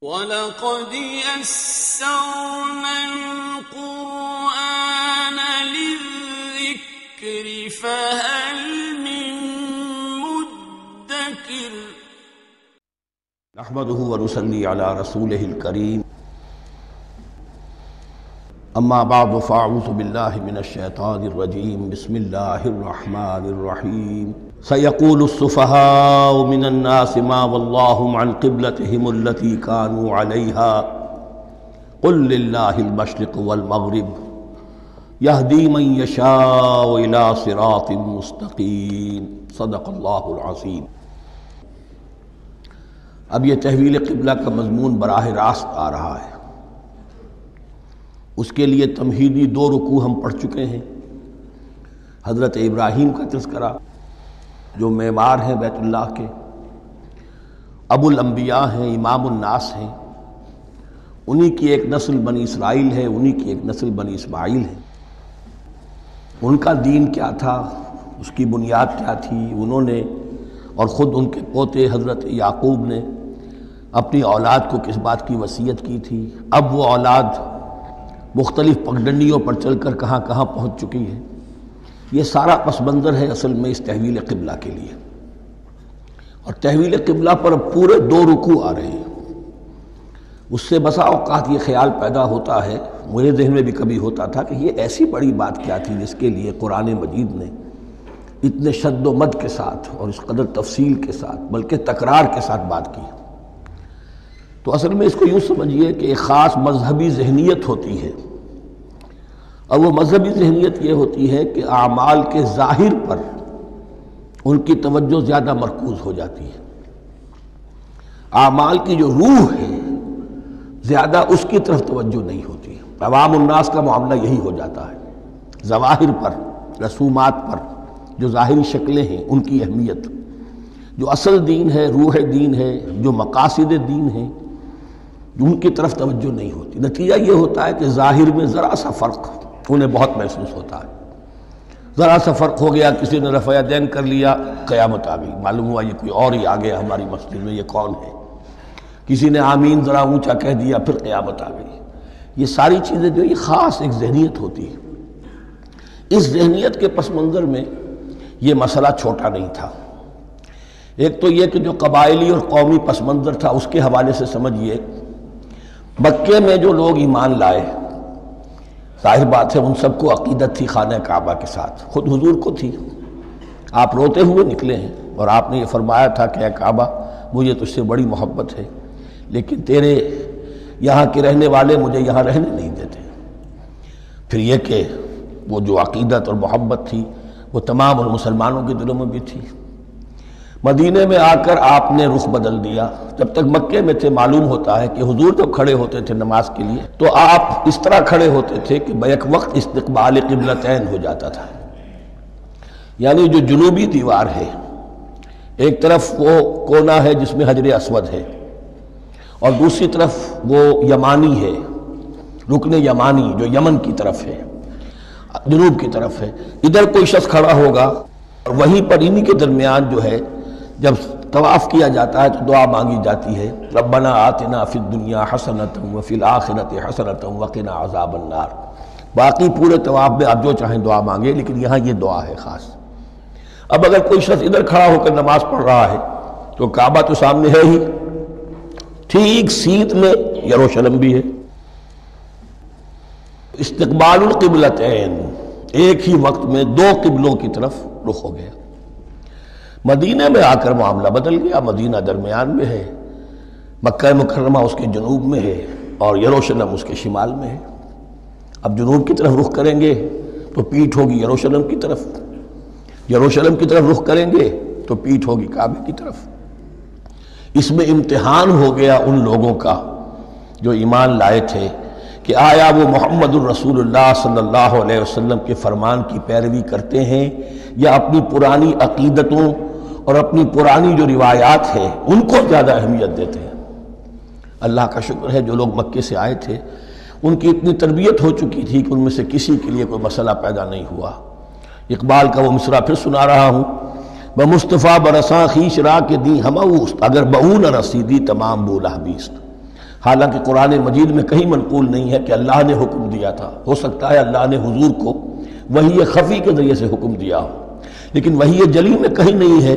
وَلَقَدْ يَسَّرْنَا الْقُرْآنَ لِلذِّكْرِ فَهَلْ مِن مُّدَّكِرٍ نحمده ونصلي على رسوله الكريم اما بعد فاعوذ بالله من الشيطان الرجيم بسم الله الرحمن الرحيم سيقول السفهاء من الناس ما ولاهم عن قبلتهم التي كانوا عليها قل لله المشرق والمغرب يهدي من يشاء الى صراط مستقيم صدق الله العظيم۔ اب یہ تحویل قبلہ کا مضمون براہ راست آ رہا ہے۔ اس کے لیے تمہیدی 2 رکوع ہم پڑھ چکے ہیں۔ حضرت ابراہیم کا تذکرہ جو معمار ہیں بیت اللہ کے، ابو الانبیاء ہیں، امام الناس ہیں، انہی کی ایک نسل بنی اسرائیل ہے، انہی کی ایک نسل بنی اسماعیل ہے۔ ان کا دین کیا تھا، اس کی بنیاد کیا تھی، انہوں نے اور خود ان کے پوتے حضرت یعقوب نے اپنی اولاد کو کس بات کی وصیت کی تھی، اب وہ اولاد مختلف پگڈنڈیوں پر چل کر کہاں کہاں پہنچ چکی ہے، یہ سارا پس منظر ہے اصل میں اس تحویل قبلہ کے لیے۔ اور تحویل قبلہ پر پورے 2 رکوع آ رہے ہیں۔ اس سے بسا اوقات یہ خیال پیدا ہوتا ہے، میرے ذہن میں بھی کبھی ہوتا تھا کہ یہ ایسی بڑی بات کیا تھی جس کے لیے قرآن مجید نے اتنے شد و مد کے ساتھ اور اس قدر تفصیل کے ساتھ بلکہ تکرار کے ساتھ بات کی۔ تو اصل میں اس کو یوں سمجھیے کہ ایک خاص مذہبی ذہنیت ہوتی ہے، اور وہ مذہبی ذہنیت یہ ہوتی ہے کہ اعمال کے ظاہر پر ان کی توجہ زیادہ مرکوز ہو جاتی ہے، اعمال کی جو روح ہے زیادہ اس کی طرف توجہ نہیں ہوتی۔ عوام الناس کا معاملہ یہی ہو جاتا ہے، ظواہر پر، رسومات پر، جو ظاہری شکلیں ہیں ان کی اہمیت، جو اصل دین ہے، روح دین ہے، جو مقاصد دین ہیں، ان کی طرف توجہ نہیں ہوتی۔ نتیجہ یہ ہوتا ہے کہ ظاہر میں ذرا سا فرق انہیں بہت محسوس ہوتا ہے، ذرا سا فرق ہو گیا، کسی نے رفع یدین کر لیا، قیامت آ گئی، معلوم ہوا یہ کوئی اور ہی آ گیا ہماری مسجد میں، یہ کون ہے، کسی نے آمین ذرا اونچا کہہ دیا، پھر قیامت آ گئی۔ یہ ساری چیزیں جو یہ خاص ایک ذہنیت ہوتی ہے، اس ذہنیت کے پس منظر میں یہ مسئلہ چھوٹا نہیں تھا۔ ایک تو یہ کہ جو قبائلی اور قومی پس منظر تھا اس کے حوالے سے سمجھیے، مکے میں جو لوگ ایمان لائے، ظاہر بات ہے ان سب کو عقیدت تھی خانہ کعبہ کے ساتھ، خود حضور کو تھی۔ آپ روتے ہوئے نکلے ہیں اور آپ نے یہ فرمایا تھا کہ اے کعبہ مجھے تجھ سے بڑی محبت ہے، لیکن تیرے یہاں کے رہنے والے مجھے یہاں رہنے نہیں دیتے۔ پھر یہ کہ وہ جو عقیدت اور محبت تھی وہ تمام مسلمانوں کے دلوں میں بھی تھی۔ مدینے میں آ کر آپ نے رخ بدل دیا۔ جب تک مکے میں تھے معلوم ہوتا ہے کہ حضور جب کھڑے ہوتے تھے نماز کے لیے تو آپ اس طرح کھڑے ہوتے تھے کہ بیک وقت استقبال قبلتین ہو جاتا تھا، یعنی جو جنوبی دیوار ہے ایک طرف وہ کونا ہے جس میں حجر اسود ہے، اور دوسری طرف وہ یمانی ہے، رکن یمانی جو یمن کی طرف ہے، جنوب کی طرف ہے۔ ادھر کوئی شخص کھڑا ہوگا اور وہیں پر انہی کے درمیان جو ہے جب طواف کیا جاتا ہے تو دعا مانگی جاتی ہے، ربنا آتنا فی الدنیا حسنۃ وفی الآخرۃ حسنۃ وقنا عذاب النار۔ باقی پورے طواف میں آپ جو چاہیں دعا مانگے، لیکن یہاں یہ دعا ہے خاص۔ اب اگر کوئی شخص ادھر کھڑا ہو کر نماز پڑھ رہا ہے تو کعبہ تو سامنے ہے ہی، ٹھیک سیدھ میں یروشلم بھی ہے۔ استقبال القبلتین، ایک ہی وقت میں 2 قبلوں کی طرف رخ ہو گیا۔ مدینہ میں آ کر معاملہ بدل گیا، مدینہ درمیان میں ہے، مکہ مکرمہ اس کے جنوب میں ہے اور یروشلم اس کے شمال میں ہے۔ اب جنوب کی طرف رخ کریں گے تو پیٹھ ہوگی یروشلم کی طرف، یروشلم کی طرف رخ کریں گے تو پیٹھ ہوگی کعبے کی طرف۔ اس میں امتحان ہو گیا ان لوگوں کا جو ایمان لائے تھے کہ آیا وہ محمد الرسول اللہ صلی اللہ علیہ وسلم کے فرمان کی پیروی کرتے ہیں یا اپنی پرانی عقیدتوں اور اپنی پرانی جو روایات ہیں ان کو زیادہ اہمیت دیتے ہیں۔ اللہ کا شکر ہے جو لوگ مکے سے آئے تھے ان کی اتنی تربیت ہو چکی تھی کہ ان میں سے کسی کے لیے کوئی مسئلہ پیدا نہیں ہوا۔ اقبال کا وہ مصرع پھر سنا رہا ہوں، بمصطفیٰ برساں خیش را کے دی ہم اوست، اگر بہو نہ رسیدی تمام بولہ بیست۔ حالانکہ قرآن مجید میں کہیں منقول نہیں ہے کہ اللہ نے حکم دیا تھا. ہو سکتا ہے اللہ نے حضور کو وحی خفی کے ذریعے سے حکم دیا ہو، لیکن وحی جلی میں کہیں نہیں ہے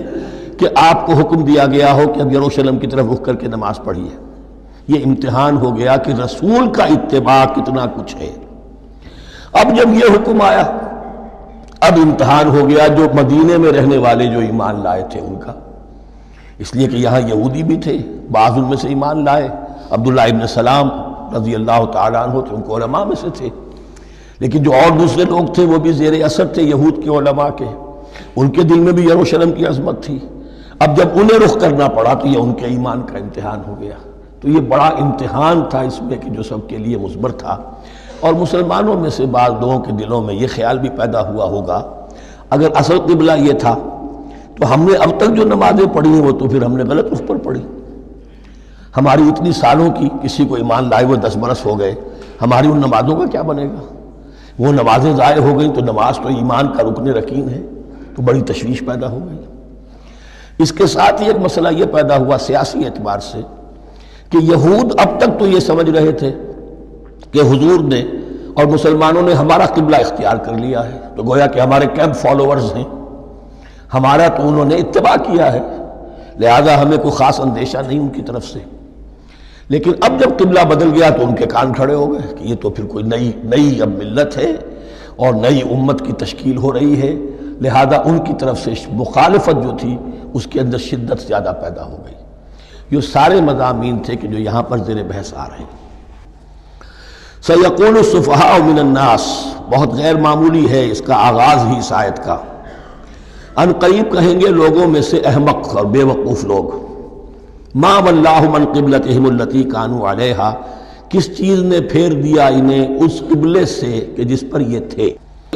کہ آپ کو حکم دیا گیا ہو کہ اب یروشلم کی طرف رخ کر کے نماز پڑھیے. یہ امتحان ہو گیا کہ رسول کا اتباع کتنا کچھ ہے. اب جب یہ حکم آیا، اب امتحان ہو گیا جو مدینے میں رہنے والے جو ایمان لائے تھے ان کا، اس لیے کہ یہاں یہودی بھی تھے، بعض ان میں سے ایمان لائے. عبداللہ ابن سلام رضی اللہ تعالیٰ عنہ تھے، ان کو علماء میں سے تھے، لیکن جو اور دوسرے لوگ تھے وہ بھی زیر اثر تھے یہود کے علماء کے، ان کے دل میں بھی یروشلم کی عظمت تھی. اب جب انہیں رخ کرنا پڑا تو یہ ان کے ایمان کا امتحان ہو گیا. تو یہ بڑا امتحان تھا اس میں کہ جو سب کے لیے مثبر تھا. اور مسلمانوں میں سے بعض لوگوں کے دلوں میں یہ خیال بھی پیدا ہوا ہوگا، اگر اصل قبلہ یہ تھا تو ہم نے اب تک جو نمازیں پڑھی ہیں وہ تو پھر ہم نے غلط رخ پر پڑھی. ہماری اتنی سالوں کی، کسی کو ایمان لائے ہوئے 10 برس ہو گئے، ہماری ان نمازوں کا کیا بنے گا؟ وہ نمازیں ضائع ہو گئیں تو نماز تو ایمان کا رکن رکین ہے. تو بڑی تشویش پیدا ہو گئی. اس کے ساتھ ہی ایک مسئلہ یہ پیدا ہوا سیاسی اعتبار سے کہ یہود اب تک تو یہ سمجھ رہے تھے کہ حضور نے اور مسلمانوں نے ہمارا قبلہ اختیار کر لیا ہے، تو گویا کہ ہمارے کیمپ فالوورز ہیں، ہمارا تو انہوں نے اتباع کیا ہے، لہذا ہمیں کوئی خاص اندیشہ نہیں ان کی طرف سے. لیکن اب جب قبلہ بدل گیا تو ان کے کان کھڑے ہو گئے کہ یہ تو پھر کوئی نئی اب ملت ہے اور نئی امت کی تشکیل ہو رہی ہے، لہذا ان کی طرف سے مخالفت جو تھی اس کے اندر شدت زیادہ پیدا ہو گئی. یہ سارے مضامین تھے کہ جو یہاں پر زیر بحث آ رہے ہیں. سَيَقُولُ السُّفَهَاءُ مِنَ النَّاسِ، بہت غیر معمولی ہے اس کا آغاز ہی اس آیت کا. ان قریب کہیں گے لوگوں میں سے احمق اور بے وقوف لوگ، ما وَاللَّهُ مَنْ قِبْلَتِهِمُ الَّتِي كَانُوا عَلَيْهَا، کس چیز نے پھیر دیا انہیں اس قبلے سے کہ جس پر یہ تھے.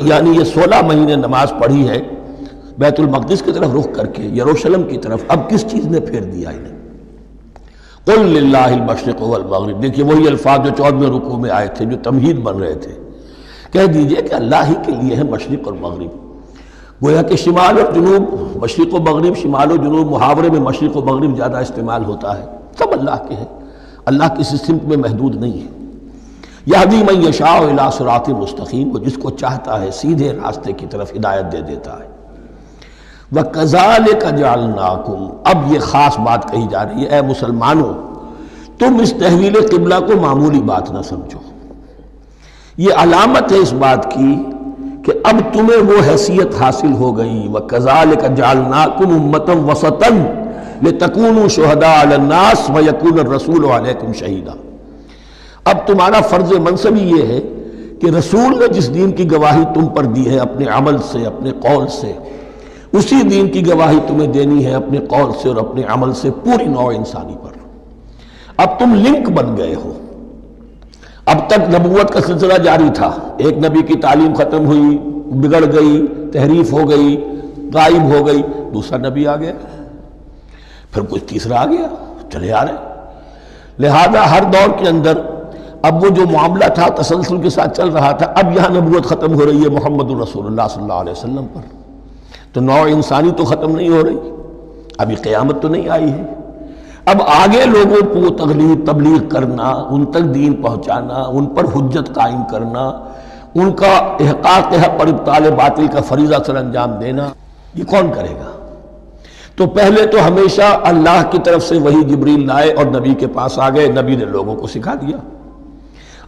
یعنی یہ 16 مہینے نماز پڑھی ہے بیت المقدس کی طرف رخ کر کے، یروشلم کی طرف، اب کس چیز نے پھیر دیا انہیں؟ قُلْ لِلَّهِ الْمَشْرِقُ وَالْمَغْرِبُ، دیکھیے وہی الفاظ جو 14ویں رکوع میں آئے تھے جو تمہید بن رہے تھے. کہہ دیجئے کہ اللہ ہی کے لیے ہے مشرق اور مغرب. گویا کہ شمال اور جنوب، مشرق و مغرب، شمال و جنوب، محاورے میں مشرق و مغرب زیادہ استعمال ہوتا ہے. سب اللہ کے ہیں، اللہ کسی سمت میں محدود نہیں ہے. یہدی من یشاء الی صراط مستقیم، وہ جس کو چاہتا ہے سیدھے راستے کی طرف ہدایت دے دیتا ہے. وَكَذَلِكَ جَعَلْنَاكُمْ، اب یہ خاص بات کہی جا رہی ہے، اے مسلمانوں تم اس تحویل قبلہ کو معمولی بات نہ سمجھو. یہ علامت ہے اس بات کی کہ اب تمہیں وہ حیثیت حاصل ہو گئی. وَكَذَلِكَ جَعَلْنَاكُمْ أُمَّةً وَسَطًا لِتَكُونُوا شُهَدَاءَ عَلَى النَّاسِ وَيَكُونَ الرَّسُولُ عَلَيْكُمْ شَهِيدًا. اب تمہارا فرض منصب یہ ہے کہ رسول نے جس دین کی گواہی تم پر دی ہے اپنے عمل سے، اپنے قول سے، اسی دین کی گواہی تمہیں دینی ہے اپنے قول سے اور اپنے عمل سے پوری نوع انسانی پر. اب تم لنک بن گئے ہو. اب تک نبوت کا سلسلہ جاری تھا، ایک نبی کی تعلیم ختم ہوئی، بگڑ گئی، تحریف ہو گئی، غائب ہو گئی، دوسرا نبی آ گیا، پھر کچھ تیسرا آ گیا، چلے آ رہے. لہذا ہر دور کے اندر اب وہ جو معاملہ تھا تسلسل کے ساتھ چل رہا تھا، اب یہاں نبوت ختم ہو رہی ہے محمد رسول اللہ صلی اللہ علیہ وسلم پر، تو نوع انسانی تو ختم نہیں ہو رہی، ابھی قیامت تو نہیں آئی ہے. اب آگے لوگوں کو تبلیغ کرنا، ان تک دین پہنچانا، ان پر حجت قائم کرنا، ان کا احقاق حق پر ابطال باطل کا فریضہ سر انجام دینا، یہ کون کرے گا؟ تو پہلے تو ہمیشہ اللہ کی طرف سے وہی جبریل لائے اور نبی کے پاس آ گئے، نبی نے لوگوں کو سکھا دیا.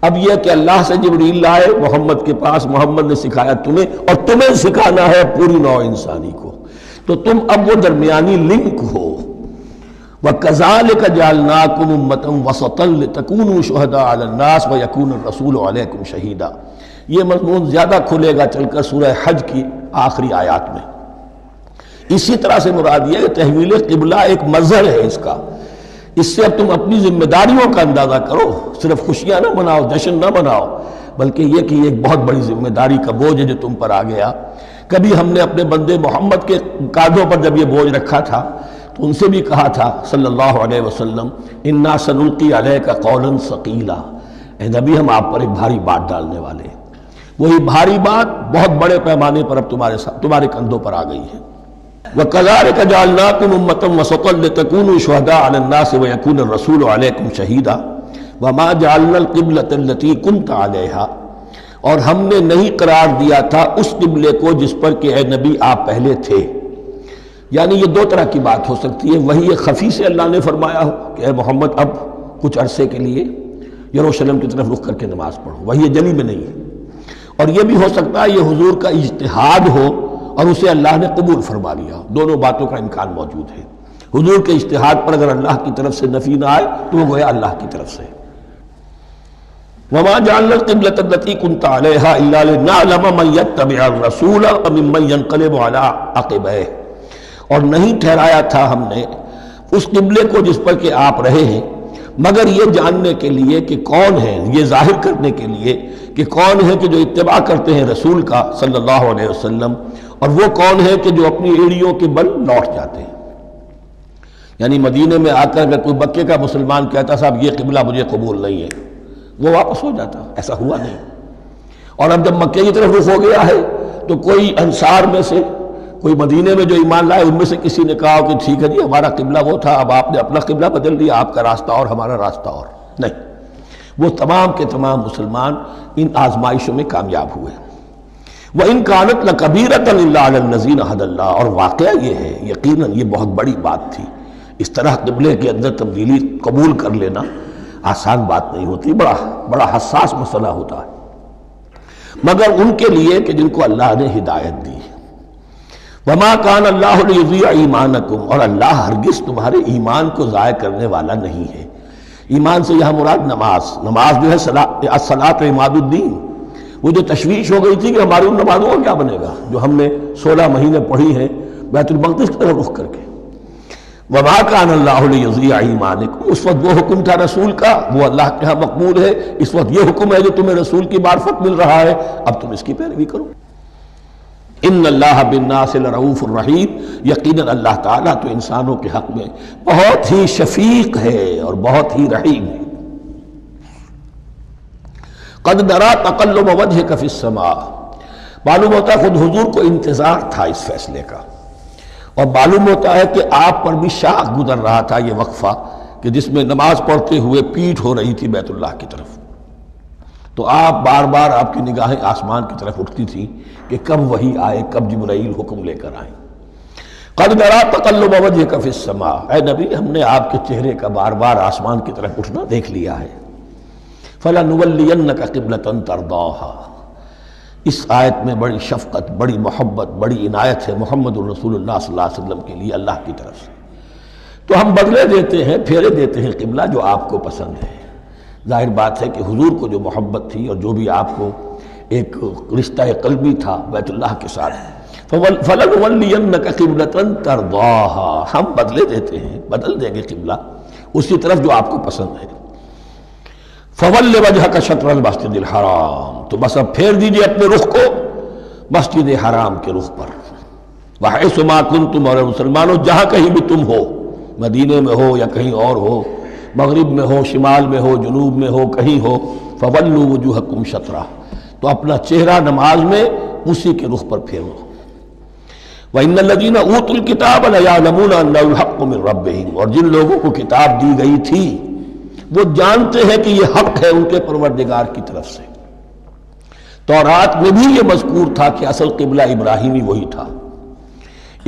اب یہ کہ اللہ سے جبریل لائے محمد کے پاس، محمد نے سکھایا تمہیں، اور تمہیں سکھانا ہے پوری نوع انسانی کو، تو تم اب وہ درمیانی لنک ہو. وَكَذَلِكَ جَعَلْنَاكُمْ أُمَّةً وَسَطًا لِتَكُونُوا شُهَدَاءَ عَلَى النَّاسِ وَيَكُونَ الرَّسُولُ عَلَيْكُمْ شَهِيدًا. یہ مضمون زیادہ کھلے گا چل کر سورہ حج کی آخری آیات میں. اسی طرح سے مراد یہ کہ تحویل قبلہ ایک مظہر ہے اس کا. اس سے اب تم اپنی ذمہ داریوں کا اندازہ کرو، صرف خوشیاں نہ مناؤ، جشن نہ مناؤ، بلکہ یہ کہ یہ ایک بہت بڑی ذمہ داری کا بوجھ ہے جو تم پر آ گیا. کبھی ہم نے اپنے بندے محمد کے کاندھوں پر جب یہ بوجھ رکھا تھا تو ان سے بھی کہا تھا صلی اللہ علیہ وسلم، اِنَّا سَنُلْقِي عَلَيْكَ قَوْلًا ثَقِيلًا، اے نبی ہم آپ پر ایک بھاری بات ڈالنے والے ہیں. وہی بھاری بات بہت بڑے پیمانے پر اب تمہارے کندھوں پر آ گئی ہے. وَكَذَلِكَ جَعَلْنَاكُمْ أُمَّةً وَسَطًا لِتَكُونُوا شُهَدَاءَ عَلَى النَّاسِ وَيَكُونَ الرَّسُولُ عَلَيْكُمْ شَهِيدًا. وما جعلنا القبلۃ التی کنت علیہا، اور ہم نے نہیں قرار دیا تھا اس قبلے کو جس پر کہ اے نبی آپ پہلے تھے۔ یعنی یہ دو طرح کی بات ہو سکتی ہے، وہی خفی سے اللہ نے فرمایا ہو کہ اے محمد اب کچھ عرصے کے لیے یروشلم کی طرف رخ کر کے نماز پڑھو، وہی جلی میں نہیں ہے، اور یہ بھی ہو سکتا ہے یہ حضور کا اجتہاد ہو اور اسے اللہ نے قبول فرما لیا ہو۔ دونوں باتوں کا امکان موجود ہے۔ حضور کے اجتہاد پر اگر اللہ کی طرف سے نفی نہ آئے تو وہ گویا اللہ کی طرف سے۔ وما جعلنا القبلۃ التي كنت عليها الا لنعلم من يتبع الرسول وممن ينقلب على عقبيه، اور نہیں ٹھہرایا تھا ہم نے اس قبلے کو جس پر کہ آپ رہے ہیں مگر یہ جاننے کے لیے کہ کون ہے، یہ ظاہر کرنے کے لیے کہ کون ہے کہ جو اتباع کرتے ہیں رسول کا صلی اللہ علیہ وسلم، اور وہ کون ہے کہ جو اپنی ایڑیوں کے بل لوٹ جاتے ہیں۔ یعنی مدینے میں آ کر اگر کوئی مکے کا مسلمان کہتا صاحب یہ قبلہ مجھے قبول نہیں ہے، وہ واپس ہو جاتا، ایسا ہوا نہیں۔ اور اب جب مکے کی طرف رخ ہو گیا ہے تو کوئی انصار میں سے کوئی مدینے میں جو ایمان لائے ان میں سے کسی نے کہا کہ ٹھیک ہے جی ہمارا قبلہ وہ تھا، اب آپ نے اپنا قبلہ بدل دیا، آپ کا راستہ اور ہمارا راستہ اور، نہیں، وہ تمام کے تمام مسلمان ان آزمائشوں میں کامیاب ہوئے۔ وَإِن كَانَتْ لَكَبِيرَةً إِلَّا عَلَى الَّذِينَ هَدَى اللَّهُ، اور واقعہ یہ ہے یقیناً یہ بہت بڑی بات تھی، اس طرح قبلے کے اندر تبدیلی قبول کر لینا آسان بات نہیں ہوتی، بڑا حساس مسئلہ ہوتا ہے، مگر ان کے لیے کہ جن کو اللہ نے ہدایت دی۔ وما كان اللہ لیضیع ایمانکم، اور اللہ ہرگز تمہارے ایمان کو ضائع کرنے والا نہیں ہے۔ ایمان سے یہاں مراد نماز جو ہے الصلاۃ عماد الدین، وہ جو تشویش ہو گئی تھی کہ ہماری ان نمازوں کا کیا بنے گا جو ہم نے 16 مہینے پڑھی ہیں بیت المقدس کی طرف رخ کر کے۔ وما كان اللہ لیضیع ایمانکم، اس وقت وہ حکم تھا رسول کا، وہ اللہ کے ہاں مقبول ہے، اس وقت یہ حکم ہے جو تمہیں رسول کی معرفت مل رہا ہے، اب تم اس کی پیروی کرو۔ ان اللہ بالناس لرؤوف الرحیم، یقیناً اللہ تعالیٰ تو انسانوں کے حق میں بہت ہی شفیق ہے اور بہت ہی رحیم ہے۔ قد نرى تقلب وجهك في السماء، معلوم ہوتا ہے خود حضور کو انتظار تھا اس فیصلے کا، اور معلوم ہوتا ہے کہ آپ پر بھی شاخ گزر رہا تھا یہ وقفہ کہ جس میں نماز پڑھتے ہوئے پیٹھ ہو رہی تھی بیت اللہ کی طرف، تو آپ بار بار آپ کی نگاہیں آسمان کی طرف اٹھتی تھی کہ کب وحی آئے، کب جبرائیل حکم لے کر آئیں۔ قد نرى تقلب وجهك في السماء، اے نبی ہم نے آپ کے چہرے کا بار بار آسمان کی طرف اٹھنا دیکھ لیا ہے۔ فَلَنُوَلِّيَنَّكَ قِبْلَةً تَرْضَاهَا، اس آیت میں بڑی شفقت، بڑی محبت، بڑی عنایت ہے محمد الرسول اللہ صلی اللہ علیہ وسلم کے لیے اللہ کی طرف سے، تو ہم بدلے دیتے ہیں، پھیرے دیتے ہیں قبلہ جو آپ کو پسند ہے۔ ظاہر بات ہے کہ حضور کو جو محبت تھی اور جو بھی آپ کو ایک رشتہ قلبی تھا بیت اللہ کے ساتھ، فَلَنُوَلِّيَنَّكَ قِبْلَةً تَرْضَاهَا، ہم بدلے دیتے ہیں، بدل دیں گے قبلہ اسی طرف جو آپ کو پسند ہے۔ فَوَلِّ وَجْهَكَ شَطْرَ الْمَسْجِدِ الْحَرَامِ، تو بس اب پھیر دیجئے اپنے رخ کو مسجد حرام کے رخ پر۔ وَحَيْثُ مَا كُنْتُمْ، اور مسلمانوں جہاں کہیں بھی تم ہو، مدینے میں ہو یا کہیں اور ہو، مغرب میں ہو، شمال میں ہو، جنوب میں ہو، کہیں ہو، فَوَلُّوا وُجُوهَكُمْ شَطْرَهُ، تو اپنا چہرہ نماز میں اسی کے رخ پر پھیرو۔ وَإِنَّ الَّذِينَ أُوتُوا الْكِتَابَ لَيَعْلَمُونَ أَنَّهُ الْحَقُّ مِنْ رَبِّهِمْ، اور جن لوگوں کو کتاب دی گئی تھی وہ جانتے ہیں کہ یہ حق ہے ان کے پروردگار کی طرف سے۔ تورات میں بھی یہ مذکور تھا کہ اصل قبلہ ابراہیمی وہی تھا،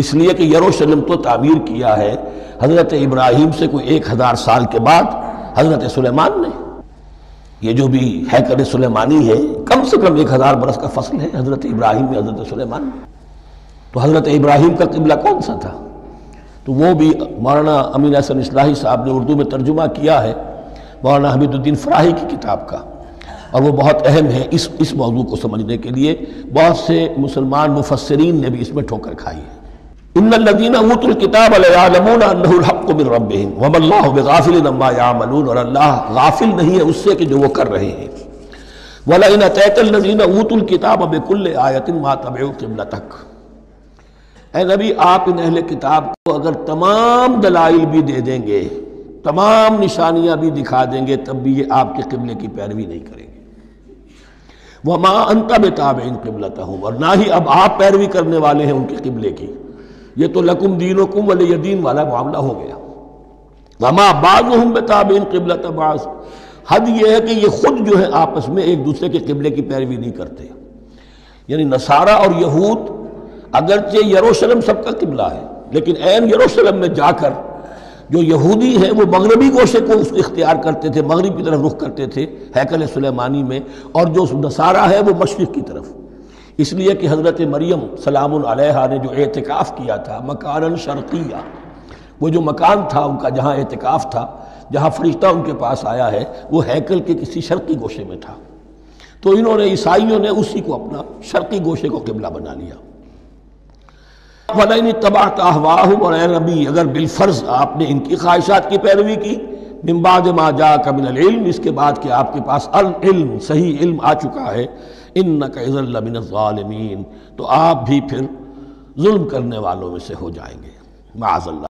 اس لیے کہ یروشلم تو تعمیر کیا ہے حضرت ابراہیم سے کوئی 1000 سال کے بعد حضرت سلیمان نے۔ یہ جو بھی ہیکل سلیمانی ہے کم سے کم 1000 برس کا فصل ہے حضرت ابراہیم میں حضرت سلیمان میں۔ تو حضرت ابراہیم کا قبلہ کون سا تھا؟ تو وہ بھی مولانا امین احسن اصلاحی صاحب نے اردو میں ترجمہ کیا ہے مولانا حمید الدین فراہی کی کتاب کا، اور وہ بہت اہم ہے اس موضوع کو سمجھنے کے لیے۔ بہت سے مسلمان مفسرین نے بھی اس میں ٹھوکر کھائی ہے۔ ان الذین اوتوا الکتاب لیعلمون انہ الحق من ربہم وما اللہ بغافل عما یعملون، اور اللہ غافل نہیں ہے اس سے کہ جو وہ کر رہے ہیں۔ ولئن اتیت الذین اوتوا الکتاب بکل آیۃ ما تبعوا قبلتک، اے نبی آپ ان اہل کتاب کو اگر تمام دلائل بھی دے دیں گے، تمام نشانیاں بھی دکھا دیں گے، تب بھی یہ آپ کے قبلے کی پیروی نہیں کریں گے۔ وَمَا أَنْتَ بِتَابِعٍ قِبْلَتَهُمْ، اور نہ ہی اب آپ پیروی کرنے والے ہیں ان کے قبلے کی۔ یہ تو لکم دینکم ولی دین والا معاملہ ہو گیا۔ وَمَا بَعْضُهُمْ بِتَابِعٍ قِبْلَةَ بَعْضٍ، حد یہ ہے کہ یہ خود جو ہے آپس میں ایک دوسرے کے قبلے کی پیروی نہیں کرتے. یعنی نصارہ اور یہود اگرچہ یروشلم سب کا قبلہ ہے، لیکن عین یروشلم میں جا کر جو یہودی ہیں وہ مغربی گوشے کو اختیار کرتے تھے، مغرب کی طرف رخ کرتے تھے ہیکل سلیمانی میں، اور جو نصارہ ہے وہ مشرق کی طرف. اس لیے کہ حضرت مریم سلام علیہا نے جو اعتکاف کیا تھا مکاناً شرقیہ، وہ جو مکان تھا ان کا جہاں اعتکاف تھا، جہاں فرشتہ ان کے پاس آیا ہے، وہ ہیکل کے کسی شرقی گوشے میں تھا. تو انہوں نے عیسائیوں نے اسی کو اپنا شرقی گوشے کو قبلہ بنا لیا. وَلَئِنِ اتَّبَعْتَ أَهْوَاءَهُمْ، اور اے نبی اگر بالفرض آپ نے ان کی خواہشات کی پیروی کی، من بعد ما جاءک من العلم، اس کے بعد کہ آپ کے پاس العلم صحیح علم آ چکا ہے، انک اذا لمن الظالمین، تو آپ بھی پھر ظلم کرنے والوں میں سے ہو جائیں گے، معاذ اللہ.